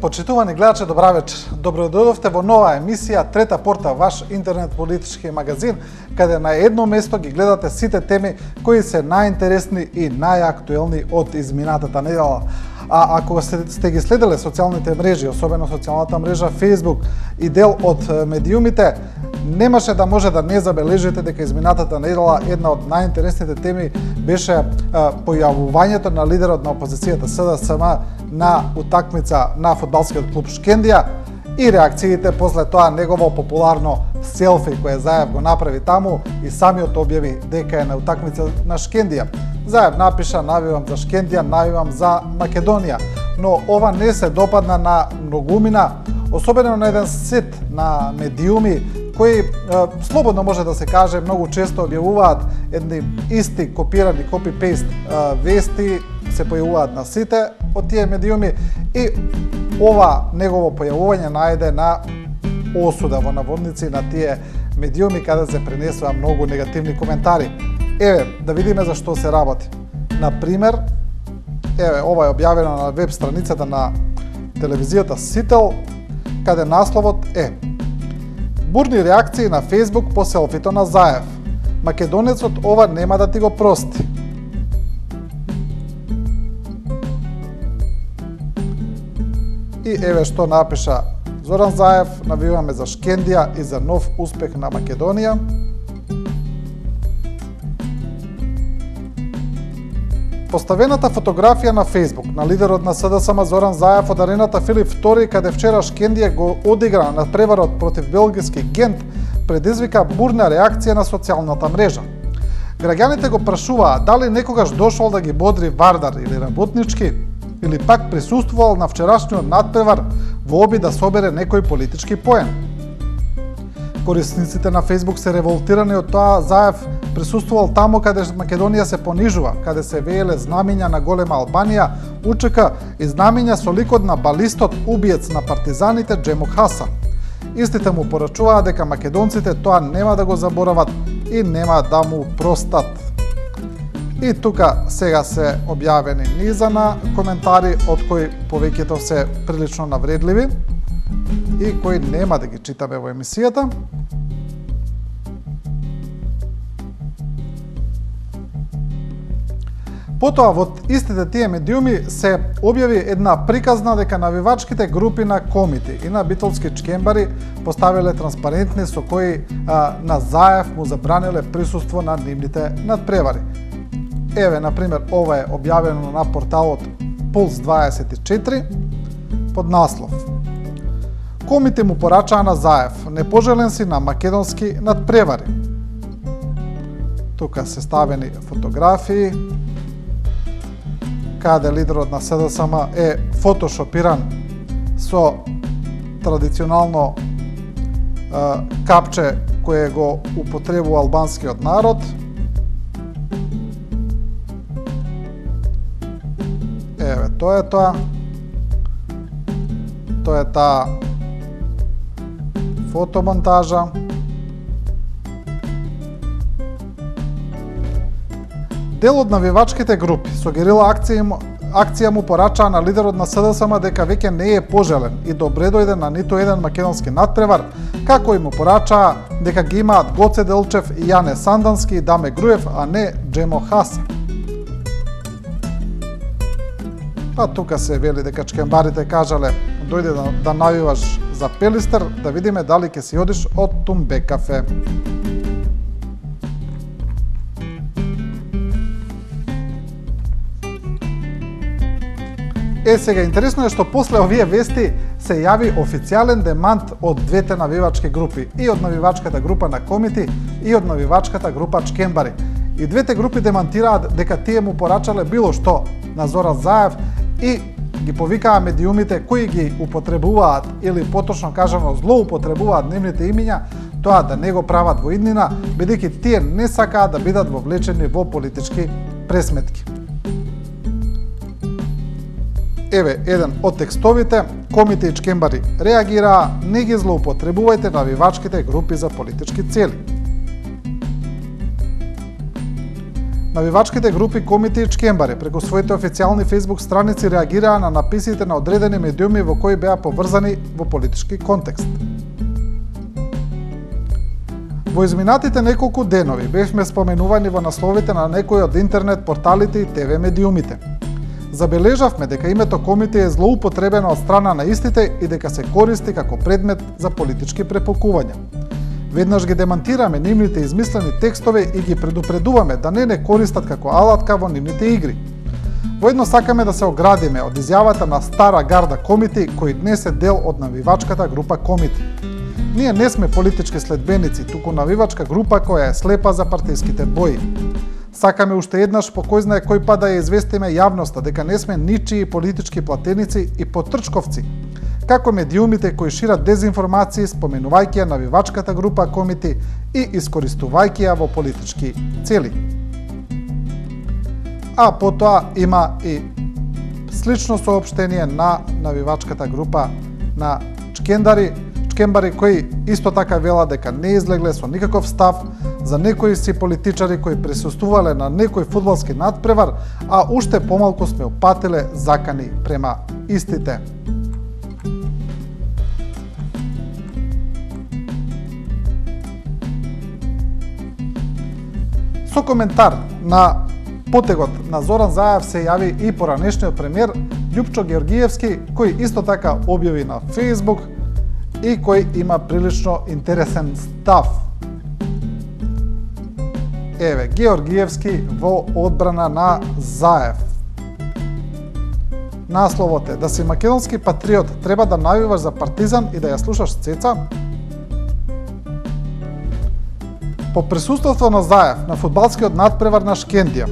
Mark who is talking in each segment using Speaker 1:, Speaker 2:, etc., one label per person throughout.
Speaker 1: Почитувани гледачи, добра вечер. Добродојдовте во нова емисија Трета порта, ваш интернет политички магазин, каде на едно место ги гледате сите теми кои се најинтересни и најактуелни од изминатата недела. А ако сте ги следеле социјалните мрежи, особено социјалната мрежа Facebook и дел од медиумите, немаше да може да не забележите дека изминатата недела една од најинтересните теми беше појавувањето на лидерот на опозицијата СДСМ на утакмица на фудбалскиот клуб Шкендија и реакциите после тоа негово популарно селфи кое Заев го направи таму и самиот објави дека е на утакмица на Шкендија. Заев напиша: навивам за Шкендија, навивам за Македонија, но ова не се допадна на многумина, особено на еден сет на медиуми кои слободно може да се каже многу често објавуваат едни исти копирани копи-пейст вести, се појавуваат на сите од тие медиуми и ова негово појавување најде на осуда во наводници на тие медиуми каде се пренесува многу негативни коментари. Еве, да видиме за што се работи. Например, еве, ова е објавено на веб страницата на телевизијата Сител, каде насловот е: бурни реакции на Facebook по селфито на Заев. Македонецот ова нема да ти го прости. И еве што напиша Зоран Заев: навиваме за Шкендија и за нов успех на Македонија. Поставената фотографија на Facebook на лидерот на СДСМ Зоран Заев од арената Филип II, каде вчера Шкендија го одигра на преварот против белгиски Гент, предизвика бурна реакција на социјалната мрежа. Граѓаните го прашуваа дали некогаш дошол да ги бодри Вардар или Работнички, или пак присуствувал на вчерашниот надпревар во обид да собере некој политички поен. Корисниците на Facebook се револтирани од тоа Заев присуствувал таму каде Македонија се понижува, каде се вееле знамиња на голема Албанија, УЧК и знамиња со ликот на балистот убиец на партизаните Джемо Хасан. Истите му порачуваа дека македонците тоа нема да го заборават и нема да му простат. И тука сега се објавени низа на коментари од кои повеќето се прилично навредливи и кои нема да ги читаме во емисијата. Потоа во истите тие медиуми се објави една приказна дека навивачките групи на комити и на битолски чкембари поставиле транспарентни со кои на Заев му забраниле присуство на нивните надпревари. Еве, например, ова е објавено на порталот Пулс 24 под наслов: комите му порачаа на Заев, непожелен си на македонски надпревари. Тука се ставени фотографии каде лидерот на СДСМ е фотошопиран со традиционално капче кое го употребува албанскиот народ. Еве, тоа е тоа. Тоа е таа фотомонтажа. Дел од навивачките групи сугерила акција му порачаа на лидерот на СДСМ дека веќе не е пожелен и добре дојде на ниту еден македонски надпревар, како и му порачаа дека ги имаат Гоце Делчев и Јане Сандански и Даме Груев, а не Джемо Хасан. Па тука се вели дека чкембарите кажале: дојде да навиваш за Пелистер, да видиме дали ќе си одиш од Тумбе кафе. Сега интересно е што после овие вести се јави официјален демант од двете навивачки групи, и од навивачката група на комити и од навивачката група чкембари. И двете групи демантираат дека тие му порачале било што на Зоран Заев и ги повикаа медиумите кои ги употребуваат или поточно кажано злоупотребуваат нивните имиња, тоа да не го прават во иднина, бидејќи тие не сакаат да бидат вовлечени во политички пресметки. Еве еден од текстовите: комите и чкембари реагираа: не ги злоупотребувајте навивачките групи за политички цели. Навивачките групи Комити и Чкембари преку своите официјални Facebook страници реагираа на написите на одредени медиуми во кои беа поврзани во политички контекст. Во изминатите неколку денови бевме споменувани во насловите на некои од интернет порталите и ТВ медиумите. Забележавме дека името Комити е злоупотребено од страна на истите и дека се користи како предмет за политички препукувања. Веднаш ги демантираме нивните измислени текстови и ги предупредуваме да не користат како алатка во нивните игри. Воедно сакаме да се оградиме од изјавата на стара гарда Комити, кој днес е дел од навивачката група Комити. Ние не сме политички следбеници, туку навивачка група која е слепа за партиските бои. Сакаме уште еднаш по кој знае кој пат да ја известиме јавноста дека не сме ничии политички платеници и потрчковци, како медиумите кои шират дезинформации споменувајќи ја навивачката група Комити и искористувајќи ја во политички цели. А потоа има и слично соопштение на навивачката група на Чкембари кои исто така вела дека не излегле со никаков став за некои си политичари кои присуствувале на некој фудбалски надпревар, а уште помалку сме упатиле закани према истите. Со коментар на потегот на Зоран Заев се јави и поранешниот премиер Љупчо Георгиевски, кој исто така објави на Facebook и кој има прилично интересен став. Еве, Георгиевски во одбрана на Заев. Насловот е: да си македонски патриот треба да навиваш за Партизан и да ја слушаш Цеца? По присуството на Заев на фудбалскиот надпревар на Шкендија,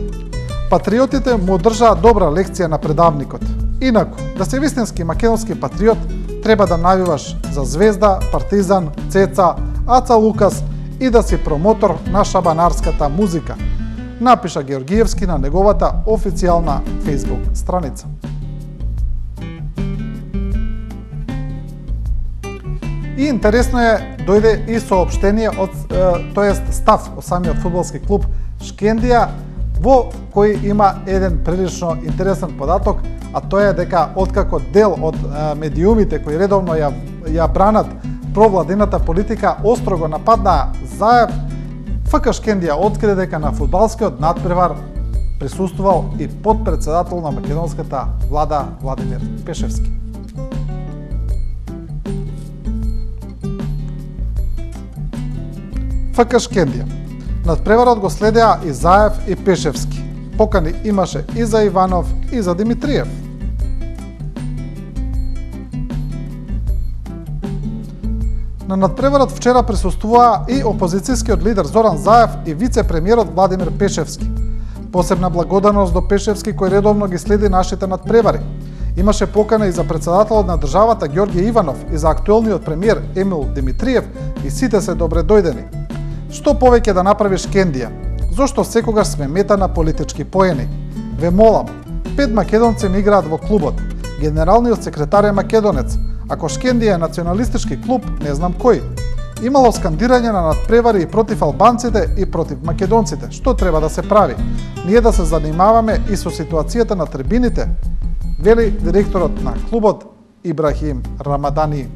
Speaker 1: патриотите му одржаа добра лекција на предавникот. Инаку, да си вистински македонски патриот, треба да навиваш за Звезда, Партизан, Цеца, Аца Лукас и да си промотор на шабанарската музика, напиша Георгиевски на неговата официјална Facebook страница. И интересно е, дојде и соопштение од, тоест став од самиот фудбалски клуб Шкендија, во кој има еден прилично интересен податок, а тоа е дека откако дел од медиумите кои редовно ја бранат провладината политика остро го нападнаа Заев, ФК Шкендија откри дека на фудбалскиот надпревар присуствувал и подпредседател на македонската влада Владимир Пешевски. ФК Шкендија. Надпреварот го следеа и Заев и Пешевски. Покани имаше и за Иванов и за Димитриев. На надпреварот вчера присуствуваа и опозицијскиот лидер Зоран Заев и вице-премиерот Владимир Пешевски. Посебна благодарност до Пешевски кој редовно ги следи нашите надпревари. Имаше покана и за председателот на државата Ѓорѓе Иванов и за актуелниот премиер Емил Димитриев и сите се добре дојдени. Што повеќе да направи Шкендија? Зошто секогаш сме мета на политички поени? Ве молам, 5 македонци ми играат во клубот. Генералниот секретар е македонец. Ако Шкендија е националистички клуб, не знам кој. Имало скандирање на надпревари и против албанците и против македонците. Што треба да се прави? Ние да се занимаваме и со ситуацијата на трибините, вели директорот на клубот Ибрахим Рамадани.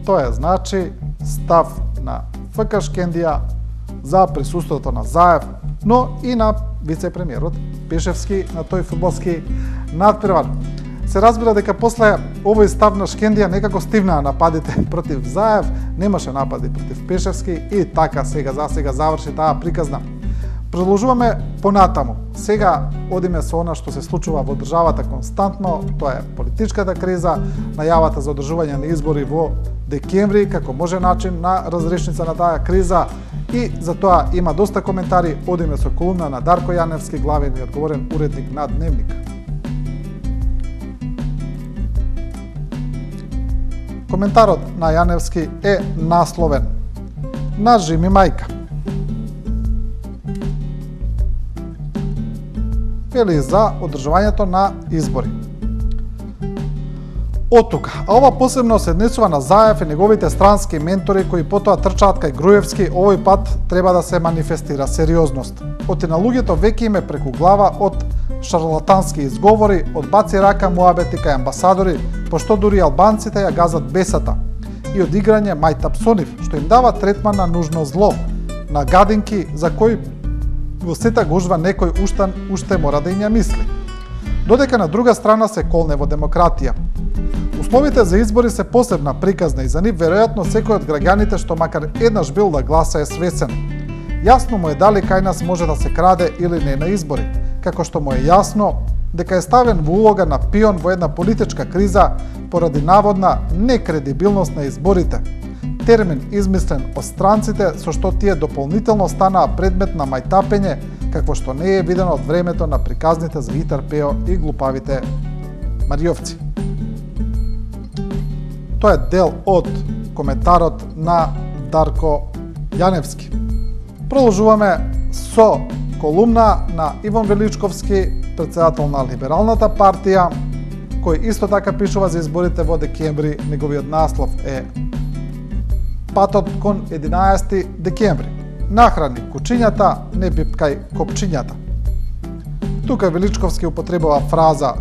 Speaker 1: Тоа е значи став на ФК Шкендија за присуството на Заев, но и на вице-премиерот Пешевски на тој фудбалски надпревар. Се разбира дека после овој став на Шкендија некако стивнаа нападите против Заев, немаше напади против Пешевски и така сега заврши таа приказна. Продолжуваме понатаму. Сега одиме со она што се случува во државата константно, тоа е политичката криза, најавата за одржување на избори во декември како може начин на разрешница на таа криза и за тоа има доста коментари. Одиме со колумна на Дарко Јаневски, главен и одговорен уредник на Дневник. Коментарот на Јаневски е насловен: Нажи ми мајка. Вели за одржувањето на избори. Од тука, а ова посебно се однесува на Заев и неговите странски ментори кои потоа трчаат кај Груевски, овој пат треба да се манифестира сериозност. Оти на луѓето веќе им е преку глава од шарлатански изговори, од баци рака муабети кај амбасадори, пошто дури албанците ја газат бесата, и од играње мајтап со нив, што им дава третман на нужно зло, на гадинки за кои во сета гужва некој уште мора да им ја мисли. Додека на друга страна се колне во демократија. Условите за избори се посебна приказна и за нив веројатно секој од граѓаните што макар еднаш бил да гласа е свесен. Јасно му е дали кај нас може да се краде или не на избори, како што му е јасно дека е ставен во улога на пион во една политичка криза поради наводна некредибилност на изборите. Термин измислен од странците со што тие дополнително станаа предмет на мајтапење, какво што не е видено од времето на приказните за Итар Пео и глупавите Мариовци. Тоа е дел од коментарот на Дарко Јаневски. Продолжуваме со колумна на Иван Величковски, председател на Либералната партија, кој исто така пишува за изборите во декември. Неговиот наслов е Патот кон 11 декември. Нахрани кучињата, не бипкај копчињата. Тука Величковски употребува фраза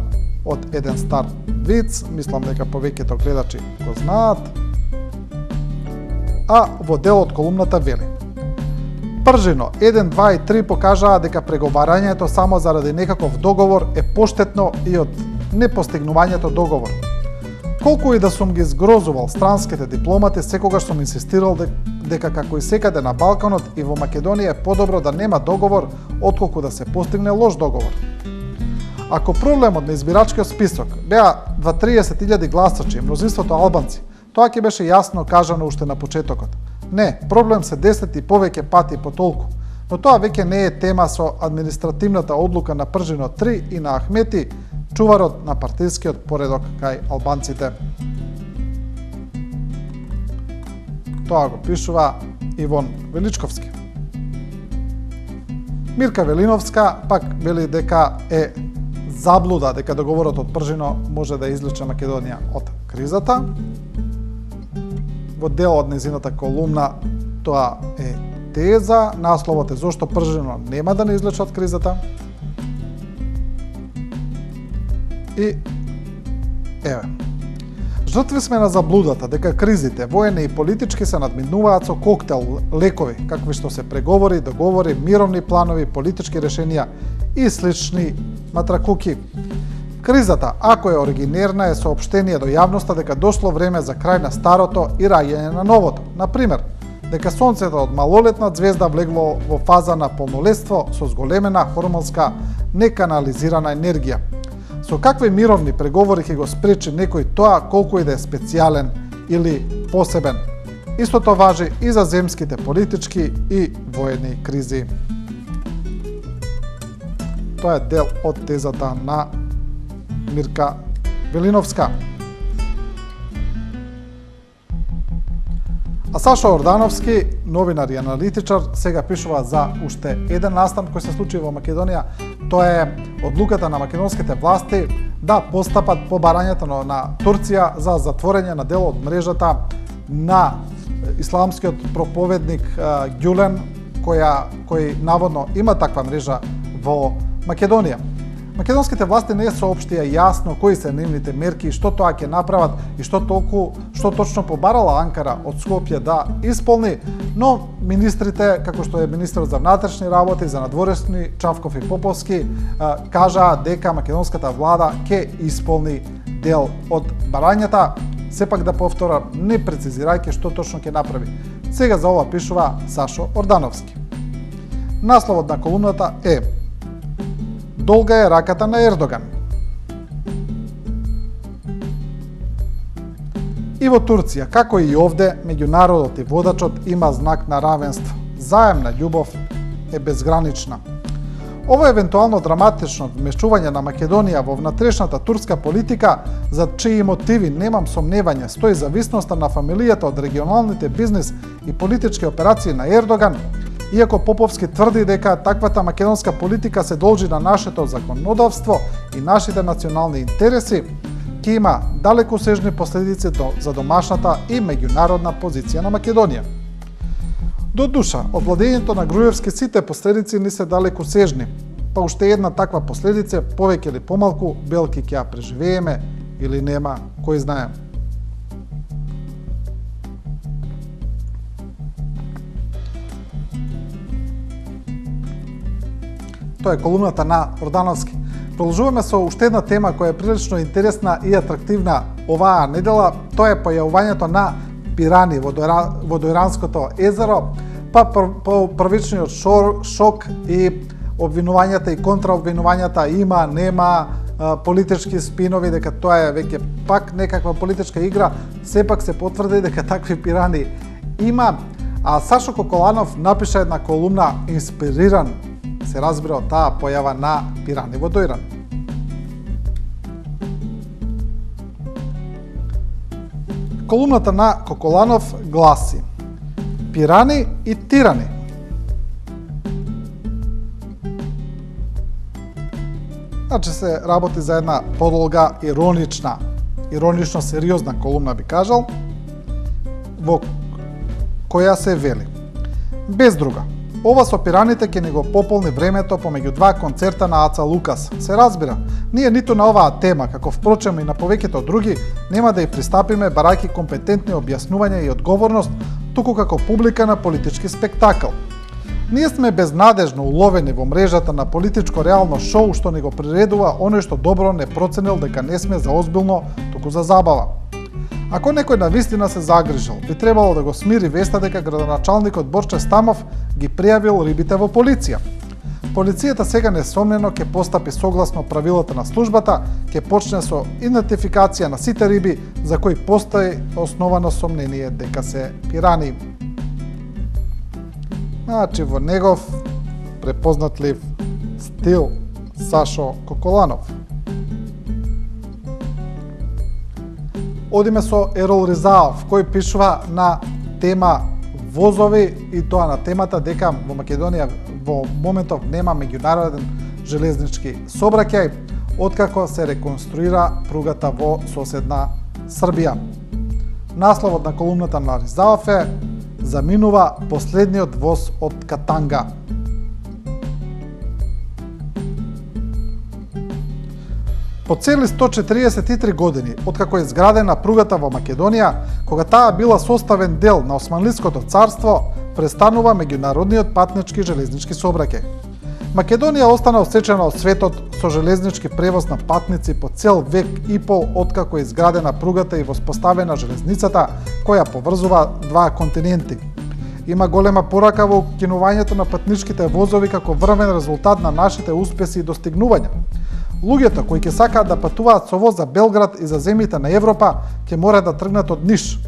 Speaker 1: од еден стар виц, мислам дека повеќето гледачи го знаат. А во делот колумната вели: Пржино 1, 2 и 3 покажаа дека преговарањето само заради некаков договор е поштетно и од непостигнувањето договор. Колку и да сум ги згрозувал странските дипломати, секогаш сум инсистирал дека како и секаде на Балканот и во Македонија е подобро да нема договор отколку да се постигне лош договор. Ако проблемот на избирачкиот список беа 20-30.000 гласачи и мнозинството албанци, тоа ќе беше јасно кажано уште на почетокот. Не, проблем се 10 и повеќе пати по толку, но тоа веќе не е тема со административната одлука на Пржино 3 и на Ахмети, чуварот на партискиот поредок кај албанците. Тоа го пишува Иван Величковски. Мирка Велиновска пак вели дека е заблуда дека договорот од Пржино може да излече Македонија од кризата. Во дел од незината колумна тоа е теза, насловот е зошто Пржино нема да не излече од кризата. И еве, жртви сме на заблудата дека кризите, воени и политички, се надминуваат со коктел лекови, какви што се преговори, договори, мировни планови, политички решенија и слични матракуки. Кризата, ако е оригинерна, е соопштение до јавноста дека дошло време за крај на старото и раѓање на новото. Например, дека сонцето од малолетна звезда влегло во фаза на полнолетство со зголемена хормонска неканализирана енергија. Со какви мировни преговори ќе го спречи некој тоа колку и да е специјален или посебен. Истото важи и за земските политички и воени кризи. Тоа е дел од тезата на Мирка Велиновска. А Сашо Ордановски, новинар и аналитичар, сега пишува за уште еден настан кој се случи во Македонија. Тоа е одлуката на македонските власти да постапат по барањето на Турција за затворење на дел од мрежата на исламскиот проповедник Гюлен, кој наводно има таква мрежа во Македонија. Македонските власти не соопштија јасно кои се нивните мерки и што тоа ќе направат и што точно побарала Анкара од Скопје да исполни, но министрите, како што е министерот за внатрешни работи, за надворешни Чавков и Поповски, кажаа дека македонската влада ќе исполни дел од барањата, сепак да повтора, не прецизирајќи што точно ќе направи. Сега за ова пишува Сашо Ордановски. Насловот на колумната е Долга е раката на Ердоган. И во Турција, како и овде, меѓу народот и водачот има знак на равенство. Заемна љубов е безгранична. Ова евентуално драматично вмешување на Македонија во внатрешната турска политика, за чии мотиви немам сомневање, стои зависноста на фамилијата од регионалните бизнес и политички операции на Ердоган. Иако Поповски тврди дека таквата македонска политика се должи на нашето законодавство и нашите национални интереси, ќе има далекосежни последици за домашната и меѓународна позиција на Македонија. До душа, од владењето на Груевски сите последици не се далекосежни, па уште една таква последица, повеќе или помалку, белки ќе ја преживееме или нема, кој знае. Тоа е колумната на Родановски. Продолжуваме со уште една тема која е прилично интересна и атрактивна оваа недела. Тоа е појавувањето на пирани во Дојранското езеро, па првичниот шок и обвинувањата и контраобвинувањата има, нема, политички спинови дека тоа е веќе пак некаква политичка игра, сепак се потврди дека такви пирани има, а Сашо Коколанов напиша една колумна инспириран, се разбира, од таа појава на пирани во Дојран. Колумната на Коколанов гласи: пирани и тирани. Значи се работи за една подолга иронично сериозна колумна, би кажал, во која се вели: без друга, ова со пираните ќе ни го пополни времето помеѓу два концерта на Аца Лукас. Се разбира, ние ниту на оваа тема, како впрочем и на повеќето други, нема да ја пристапиме барајќи компетентни објаснувања и одговорност, туку како публика на политички спектакл. Ние сме безнадежно уловени во мрежата на политичко реално шоу што ни го приредува оној што добро не проценил дека не сме за озбилно, туку за забава. Ако некој навистина се загрижил, би требало да го смири веста дека градоначалникот Борче Стамов ги пријавил рибите во полиција. Полицијата сега несомнено ќе постапи согласно правилата на службата, ќе почне со идентификација на сите риби за кои постои основано сомнение дека се пирани. Значи во негов препознатлив стил Сашо Коколанов. Одиме со Ерол Ризаов, кој пишува на тема возови и тоа на темата дека во Македонија во моментов нема меѓународен железнички сообраќај откако се реконструира пругата во соседна Србија. Насловот на колумната на Ризаов е: заминува последниот воз од Катанга. По цели 143 години, откако е изградена пругата во Македонија, кога таа била составен дел на Османлиското царство, престанува меѓународниот патнички железнички сообраќај. Македонија остана осечена од светот со железнички превоз на патници по цел век и пол откако е изградена пругата и воспоставена железницата која поврзува два континенти. Има голема порака во укинувањето на патничките возови како врвен резултат на нашите успеси и достигнувања. Луѓето кои ќе сакаат да патуваат со воз за Белград и за земјите на Европа ќе мора да тргнат од Ниш.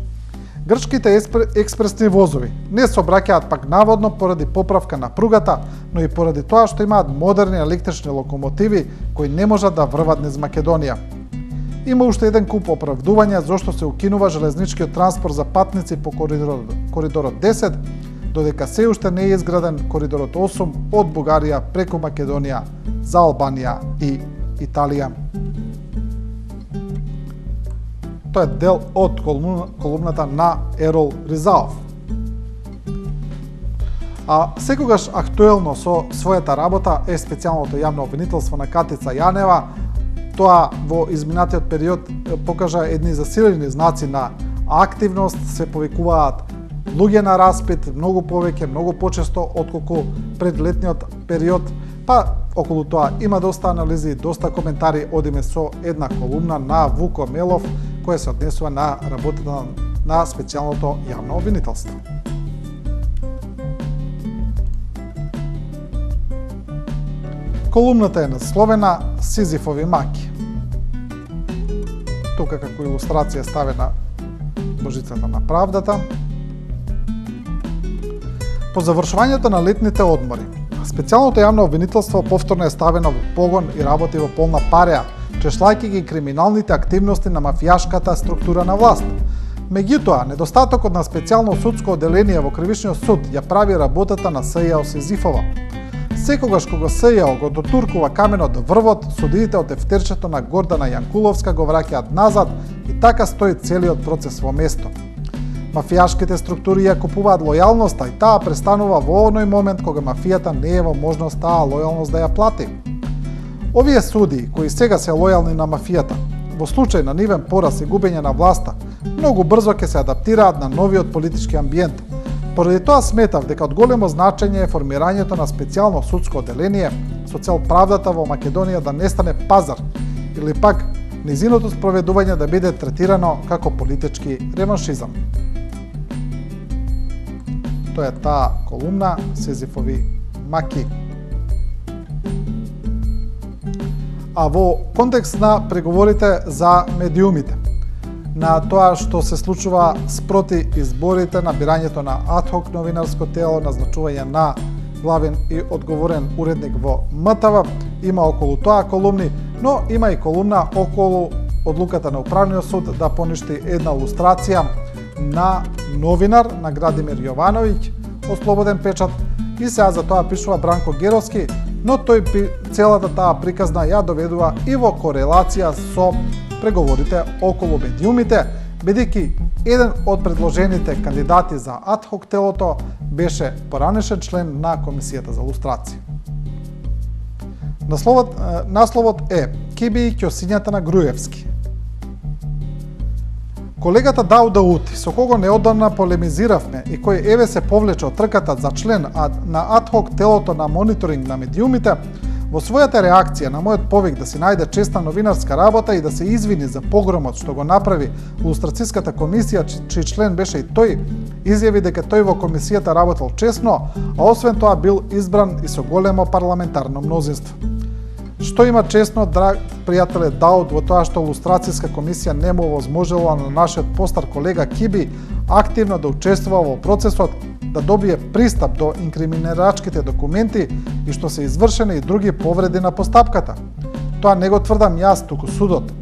Speaker 1: Грчките експресни возови не сообраќаат пак наводно поради поправка на пругата, но и поради тоа што имаат модерни електрични локомотиви кои не можат да врват низ Македонија. Има уште еден куп оправдувања зошто се укинува железничкиот транспорт за патници по коридорот 10, додека се уште не е изграден коридорот 8 од Бугарија преку Македонија за Албанија и Италија. Тоа е дел од колумната на Ерол Ризаов. А секогаш актуелно со својата работа е специјалното јавно обвинителство на Катица Јанева. Тоа во изминатиот период покажа едни засилени знаци на активност, се повикуваат луѓе на распит, многу повеќе, многу почесто отколку пред летниот период. Па околу тоа има доста анализи, доста коментари. Одиме со една колумна на Вуко Мелов која се однесува на работата на специјалното јавно обвинителство. Колумната е насловена Сизифови маки. Тука како илустрација ставена Божицата на правдата. По завршувањето на летните одмори, специјалното јавно обвинителство повторно е ставено во погон и работи во полна пареа, чешлајќи ги криминалните активности на мафијашката структура на власт. Меѓутоа, недостатокот на специјално судско одделение во Кривичниот суд ја прави работата на СЈ Сизифова. Секогаш кога СЈ го дотуркува каменот до врвот, судиите од тефтерчето на Гордана Јанкуловска го враќаат назад и така стои целиот процес во место. Мафијашките структури ја купуваат лојалноста и таа престанува во оној момент кога мафијата не е во можност таа лојалност да ја плати. Овие судии, кои сега се лојални на мафијата, во случај на нивен пораз и губење на власта, многу брзо ќе се адаптираат на новиот политички амбиент. Поради тоа сметав дека од големо значење е формирањето на специјално судско оделение со цел правдата во Македонија да не стане пазар или пак низиното спроведување да биде третирано како политички реваншизам. Тоа е таа колумна Сезифови маки. А во контекст на преговорите за медиумите, на тоа што се случува спроти изборите на бирањето на адхок новинарско тело, назначување на главен и одговорен уредник во МТВ, има околу тоа колумни, но има и колумна околу одлуката на Управниот суд да поништи една лустрација на новинар, на Градимир Јовановиќ, ослободен печат, и сега за тоа пишува Бранко Геровски, но тој целата таа приказна ја доведува и во корелација со преговорите околу медиумите, бидејќи еден од предложените кандидати за адхок телото беше поранешен член на Комисијата за лустрација. Насловот е Киби и ќосињата на Груевски. Колегата Дауда Ути, со кого неодамна полемизиравме и кој еве се повлече од трката за член на адхок телото на мониторинг на медиумите, во својата реакција на мојот повик да си најде честна новинарска работа и да се извини за погромот што го направи лустрацијската комисија, чиј член беше и тој, изјави дека тој во комисијата работел честно, а освен тоа бил избран и со големо парламентарно мнозинство. Што има честно, драг пријателе Дауд, во тоа што лустрацијска комисија не му возможела на нашиот постар колега Киби активно да учествува во процесот, да добие пристап до инкриминирачките документи и што се извршени и други повреди на постапката. Тоа не го тврдам јас, туку судот.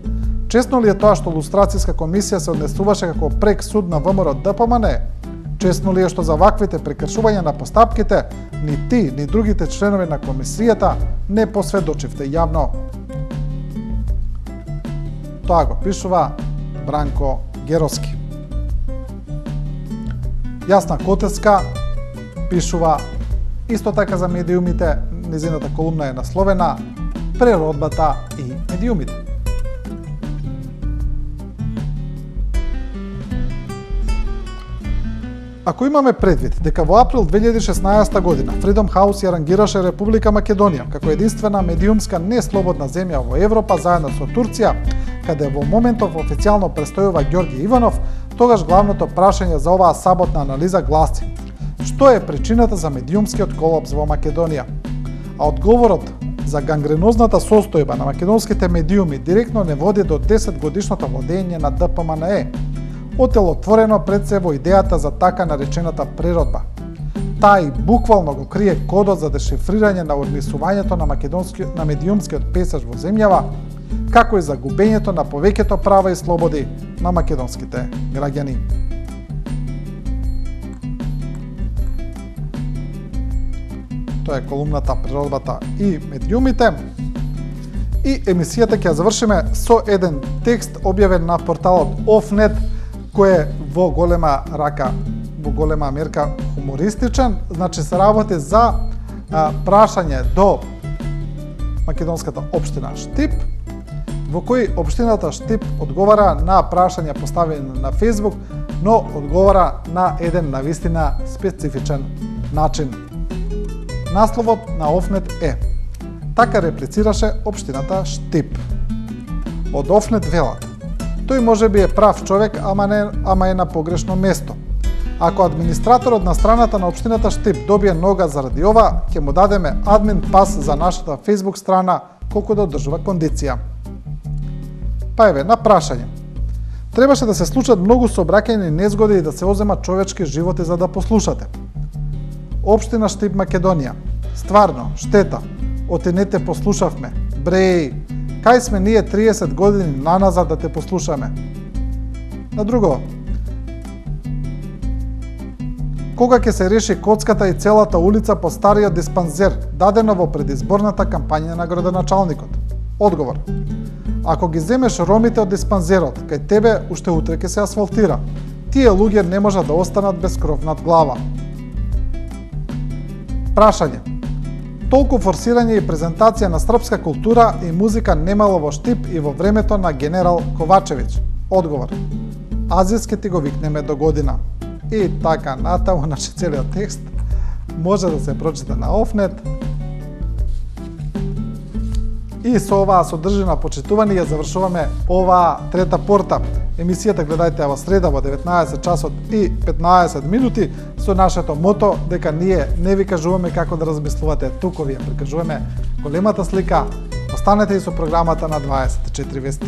Speaker 1: Честно ли е тоа што лустрацијска комисија се однесуваше како прек суд на ВМРО ДПМН? Честно ли е што за ваквите прекршувања на постапките ни ти, ни другите членови на комисијата не посведочивте јавно? Тоа го пишува Бранко Геровски. Јасна Котеска пишува исто така за медиумите, незината колумна е насловена Преродбата и медиумите. Ако имаме предвид дека во април 2016 година Freedom House ја рангираше Република Македонија како единствена медиумска неслободна земја во Европа заедно со Турција, каде во моментов официјално престојува Ѓорги Иванов, тогаш главното прашање за оваа саботна анализа гласи: што е причината за медиумскиот колапс во Македонија? А одговорот за гангренозната состојба на македонските медиуми директно не води до 10 годишното владење на ДПМНЕ, отелотворено пред се во идејата за така наречената преродба. Таа и буквално го крие кодот за дешифрирање на однесувањето на медиумскиот песаж во земјава, како и за губењето на повеќето права и слободи на македонските граѓани. Тоа е колумната Преродбата и медиумите. И емисијата ќе завршиме со еден текст објавен на порталот Off.net, кој е во голема рака, во голема мерка хумористичен. Значи се работи за прашање до македонската општина Штип, во кој општината Штип одговара на прашања поставени на Facebook, но одговара на еден навистина специфичен начин. Насловот на Off.net е: така реплицираше општината Штип. Од Off.net велат: тој може би е прав човек, ама е на погрешно место. Ако администраторот на страната на општината Штип добие нога заради ова, ќе му дадеме админ пас за нашата Facebook страна, колку да одржува кондиција. Па еве, на прашање. Требаше да се случат многу сообраќајни незгоди и да се оземат човечки животи за да послушате. Општина Штип, Македонија. Стварно, штета. Оти не те послушавме. Бреј, кај сме ние 30 години наназад да те послушаме? На друго, Кога ќе се реши коцката и целата улица по стариот диспанзер, дадено во предизборната кампања на градоначалникот? Одговор. Ако ги земеш ромите од диспанзерот, кај тебе уште утре ќе се асфалтира. Тие луѓе не можат да останат без кров над глава. Прашање. Толку форсирање и презентација на српска култура и музика немало во Штип и во времето на генерал Ковачевиќ. Одговор. Азијски ти го викнеме до година. И така натаму, значи целиот текст може да се прочита на Офнет. И со оваа содржина почитувани ја завршуваме оваа трета порта. Емисијата гледајте во среда во 19 часот и 15 минути со нашето мото дека ние не ви кажуваме како да размислувате, туку ви ја прикажуваме големата слика. Останете и со програмата на 24 вести.